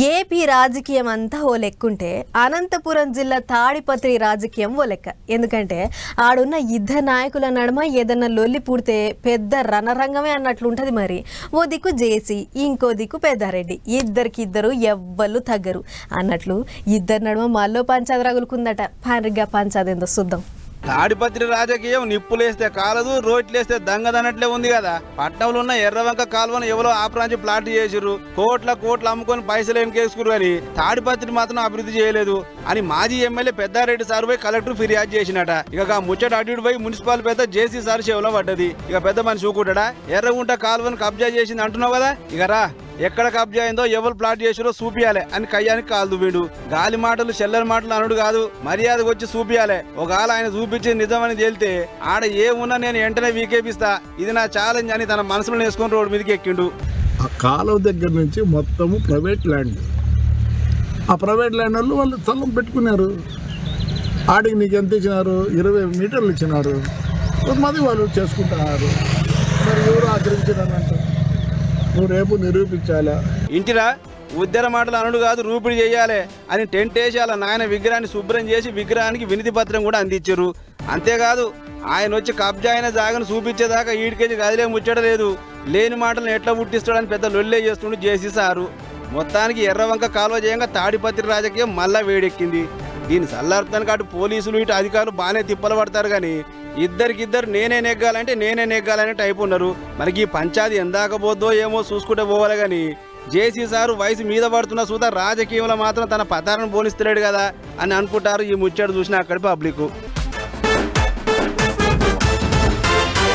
AP రాజకీయం అంతా ఓ లెక్కుంటే అనంతపురం జిల్లా తాడిపత్రి రాజకీయం ఓ లెక్క. ఎందుకంటే ఆడున్న ఇద్దరు నాయకుల నడుమ ఏదన్నా లొల్లి పుడితే పెద్ద రణరంగమే అన్నట్లుంటది. మరి ఓ దిక్కు జేసీ, ఇంకో దిక్కు పెద్దారెడ్డి, ఇద్దరికిద్దరు ఎవ్వళ్ళు తగ్గరు అన్నట్లు ఇద్దరు నడుమ మళ్ళీ పంచాది రగులుకుందట. పారిగా పంచాది ఏందో చూద్దాం. తాడిపత్రి రాజకీయం నిప్పులేస్తే కాలదు, రోట్లేస్తే దంగదన్నట్లే ఉంది కదా. పట్నంలో ఉన్న ఎర్రవంక కాలువను ఎవరో ఆపరాంచి ప్లాట్ చేసిర్రు, కోట్ల అమ్ముకొని పైసలు ఎన్కేసుకురు అని తాడిపత్రి మాత్రం అభివృద్ధి చేయలేదు అని మాజీ ఎమ్మెల్యే పెద్దారెడ్డి సార్ పోయి కలెక్టర్ ఫిర్యాదు చేసినట. ఇక ముచ్చట అడ్డు పోయి మున్సిపల్ పెద్ద జేసీ సార్ చెవులో పడ్డది. ఇక పెద్ద మనిషి చూకుంటాడా, ఎర్రగుంట కాలువను కబ్జా చేసింది అంటున్నావు కదా, ఇక రా ఎక్కడ కబ్జా అయిందో ఎవరు ప్లాట్ చేసిరో చూపియాలి అని కయ్యానికి కాలు వీడు. గాలి మాటలు చెల్లెల మాటలు అనుడు కాదు, మర్యాదకు వచ్చి చూపియాలి. ఒకవేళ ఆయన చూపించి నిజమని తేలితే ఆడ ఏమున్నా నేను వెంటనే వీకేపిస్తా, ఇది నా ఛాలెంజ్ అని తన మనసులో వేసుకొని రోడ్డు మీదకి ఎక్కిండు. ఆ కాలువ దగ్గర నుంచి మొత్తము ప్రైవేట్ ల్యాండ్. ఆ ప్రైవేట్ ల్యాండ్ వాళ్ళు స్థలం పెట్టుకున్నారు. ఆడికి నీకు ఎంత ఇచ్చినారు? 20 మీటర్లు ఇచ్చినారు. కొంతమంది వాళ్ళు చేసుకుంటున్నారు. మరి ఎవరు ఆచరించారంటే నువ్వు రేపు నిరూపించాలా? ఇంటిరా ఉద్దర మాటలు అనుడు కాదు, రూపిడి చేయాలి అని టెంట్ వేసి అలా నాయన విగ్రహాన్ని శుభ్రం చేసి విగ్రహానికి వినతి పత్రం కూడా అందించారు. అంతేకాదు ఆయన వచ్చి కబ్జా అయిన జాగను చూపించేదాకా ఈడికేసి గదిలే ముచ్చటలేదు. లేని మాటలను ఎట్లా పుట్టిస్తాడని పెద్ద లొల్లే చేస్తుండు జేసీ సారు. మొత్తానికి ఎర్రవంక కాలువ చేయంగా తాడిపత్రి రాజకీయం మళ్ళా వేడెక్కింది. దీని సల్లార్తానికి అటు పోలీసులు ఇటు అధికారులు బాగానే తిప్పలు పడతారు కానీ ఇద్దరికిద్దరు నేనే నెగ్గాలనే టైపు ఉన్నారు. మనకి ఈ పంచాది ఎందాక పోద్దో ఏమో చూసుకుంటే పోవాలి కానీ జేసీ సారు వయసు మీద పడుతున్న సూత రాజకీయంలో మాత్రం తన పతాలను పోనిస్తలేడు కదా అని అనుకుంటారు ఈ ముచ్చట చూసిన అక్కడి పబ్లిక్.